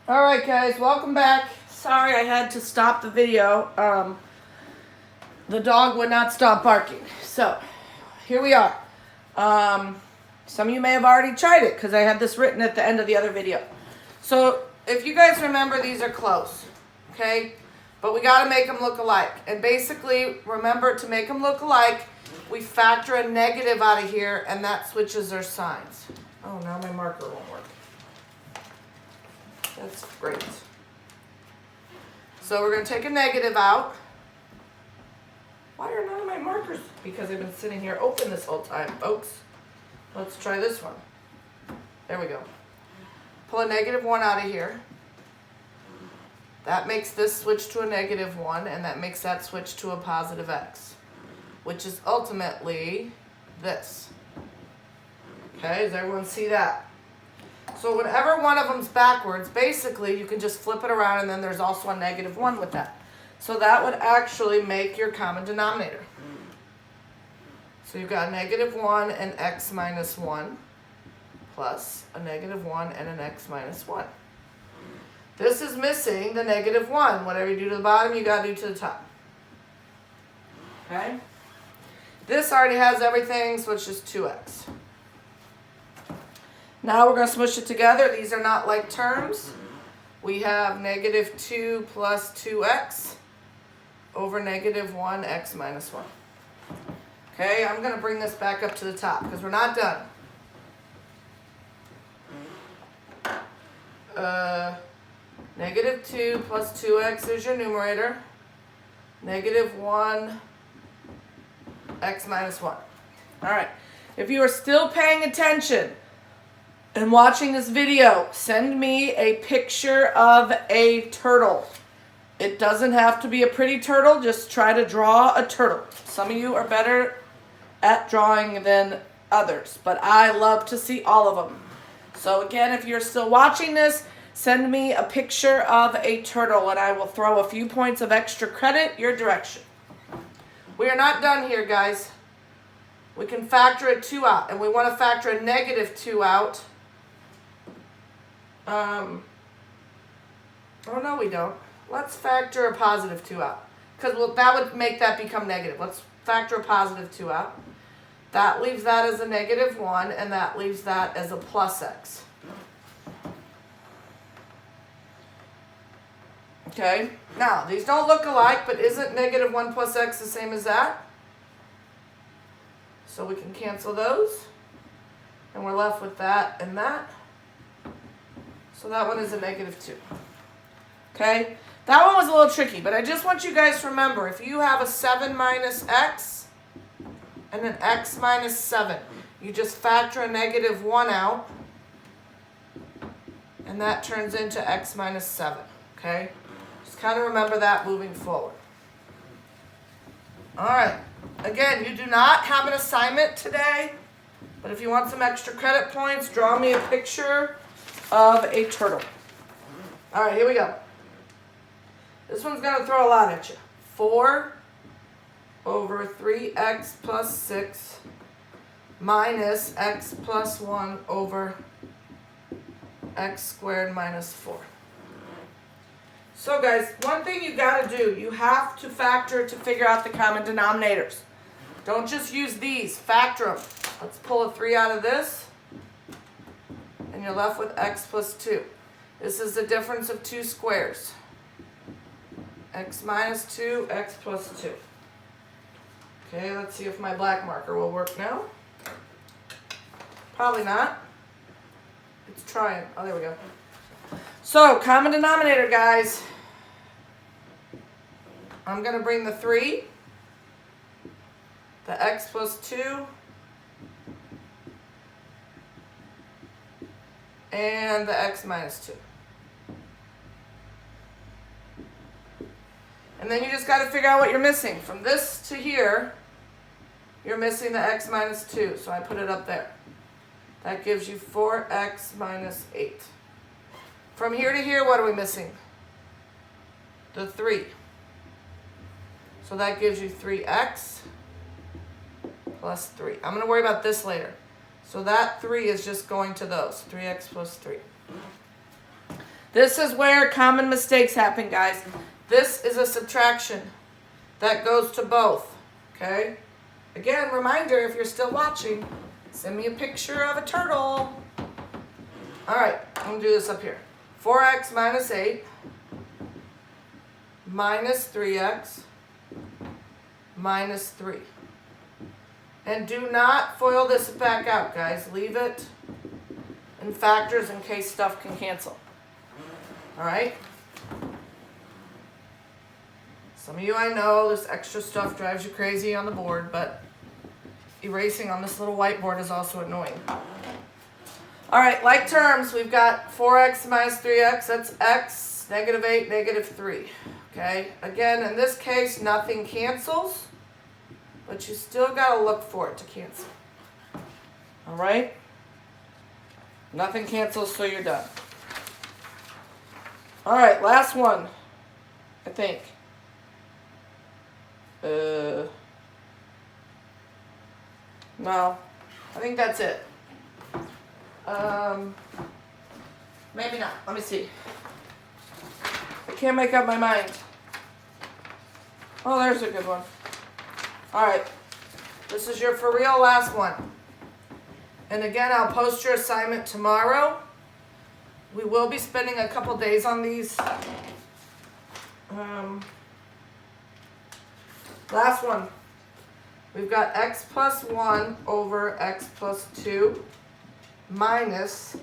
All right, guys, welcome back. Sorry I had to stop the video. The dog would not stop barking. So, here we are. Some of you may have already tried it because I had this written at the end of the other video. So, if you guys remember, these are close, okay? But we got to make them look alike. And basically, remember, to make them look alike, we factor a negative out of here, and that switches their signs. Oh, now my marker won't work. That's great. So we're going to take a negative out. Why are none of my markers? Because I've been sitting here open this whole time, folks. Let's try this one. There we go. Pull a -1 out of here. That makes this switch to a -1, and that makes that switch to a positive x, which is ultimately this. Okay, does everyone see that? So whenever one of them's backwards, basically you can just flip it around, and then there's also a -1 with that. So that would actually make your common denominator. So you've got a -1 and x minus 1 plus a -1 and an x minus 1. This is missing the -1. Whatever you do to the bottom, you got to do to the top. Okay? This already has everything, so it's just 2x. Now we're going to smush it together. These are not like terms. We have -2 plus 2x over -1 x minus 1. Okay, I'm going to bring this back up to the top because we're not done. -2 plus 2x is your numerator. -1 x minus 1. All right, if you are still paying attention and watching this video, send me a picture of a turtle. It doesn't have to be a pretty turtle, just try to draw a turtle. Some of you are better at drawing than others, but I love to see all of them. So again, if you're still watching this, send me a picture of a turtle and I will throw a few points of extra credit your direction. We are not done here, guys. We can factor a 2 out, and we want to factor a -2 out. Oh, no, we don't. Let's factor a +2 out, because that would make that become negative. Let's factor a +2 out. That leaves that as a -1, and that leaves that as a plus x. Okay, now these don't look alike, but isn't -1 plus x the same as that? So we can cancel those, and we're left with that and that. So that one is a -2. Okay, that one was a little tricky, but I just want you guys to remember, if you have a 7 minus x and an x minus 7, you just factor a -1 out, and that turns into x minus 7, okay? Just kind of remember that moving forward. All right, again, you do not have an assignment today, but if you want some extra credit points, draw me a picture of a turtle. All right, here we go. This one's going to throw a lot at you. 4 over 3x plus 6 minus x plus 1 over x squared minus 4. So guys, one thing you got to do, you have to factor to figure out the common denominators. Don't just use these, factor them. Let's pull a 3 out of this, and you're left with x plus 2. This is the difference of 2 squares. X minus 2, x plus 2. Okay, let's see if my black marker will work now. Probably not. It's trying. Oh, there we go. So, common denominator, guys. I'm going to bring the 3, the x plus 2, and the x minus 2. And then you just got to figure out what you're missing. From this to here, you're missing the x minus 2, so I put it up there. That gives you 4x minus 8. From here to here, what are we missing? The 3. So that gives you 3x plus 3. I'm going to worry about this later. So that 3 is just going to those, 3x plus 3. This is where common mistakes happen, guys. This is a subtraction that goes to both, okay? Again, reminder, if you're still watching, send me a picture of a turtle. All right, I'm going to do this up here. 4x minus 8 minus 3x minus 3. And do not FOIL this back out, guys. Leave it in factors in case stuff can cancel. All right? Some of you, I know, this extra stuff drives you crazy on the board, but erasing on this little whiteboard is also annoying. All right, like terms, we've got 4x minus 3x. That's x, negative 8, negative 3. Okay? Again, in this case, nothing cancels, but you still got to look for it to cancel. All right? Nothing cancels, so you're done. All right, last one, I think. No, I think that's it. Maybe not. Let me see. I can't make up my mind. Oh, there's a good one. All right, this is your for real last one. And again, I'll post your assignment tomorrow. We will be spending a couple days on these. Last one. We've got x plus 1 over x plus 2 minus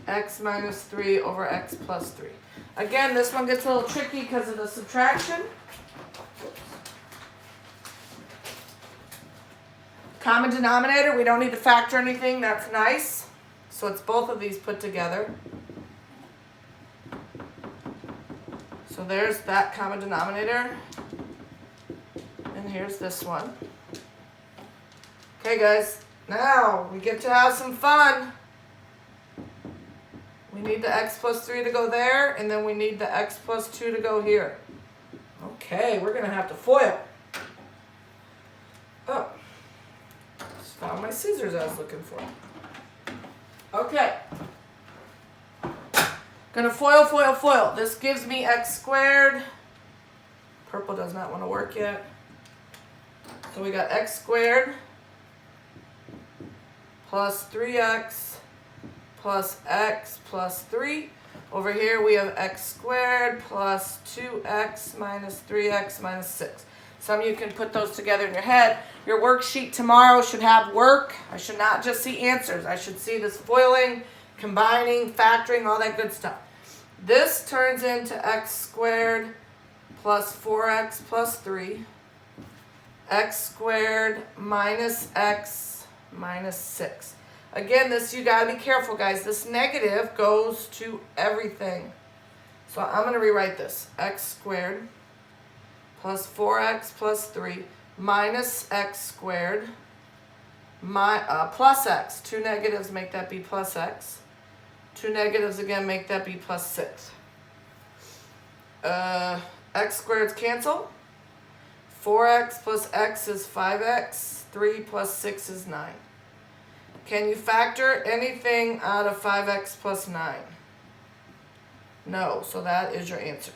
x minus 3 over x plus 3. Again, this one gets a little tricky because of the subtraction. Common denominator, we don't need to factor anything. That's nice. So it's both of these put together. So there's that common denominator. And here's this one. Okay, guys. Now we get to have some fun. We need the x plus 3 to go there, and then we need the x plus 2 to go here. Okay, we're going to have to FOIL. Oh. Just found my scissors I was looking for. Okay. Gonna FOIL, FOIL, FOIL. This gives me x squared. Purple does not want to work yet. So we got x squared plus 3x plus x plus 3. Over here we have x squared plus 2x minus 3x minus 6. Some of you can put those together in your head. Your worksheet tomorrow should have work. I should not just see answers. I should see this FOILing, combining, factoring, all that good stuff. This turns into x squared plus 4x plus 3. X squared minus x minus 6. Again, this, you got to be careful, guys. This negative goes to everything. So I'm going to rewrite this. X squared plus 4x plus 3 minus x squared plus x. Two negatives make that be plus x. Two negatives again make that be plus 6. X squareds cancel. 4x plus x is 5x. 3 plus 6 is 9. Can you factor anything out of 5x plus 9? No, so that is your answer.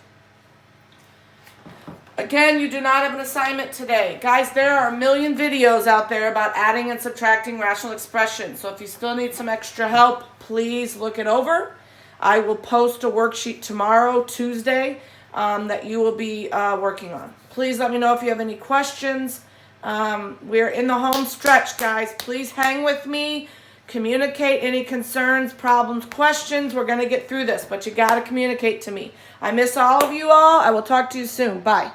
Again, you do not have an assignment today. Guys, there are a million videos out there about adding and subtracting rational expressions. So if you still need some extra help, please look it over. I will post a worksheet tomorrow, Tuesday, that you will be working on. Please let me know if you have any questions. We're in the home stretch, guys. Please hang with me. Communicate any concerns, problems, questions. We're going to get through this, but you got to communicate to me. I miss all of you all. I will talk to you soon. Bye.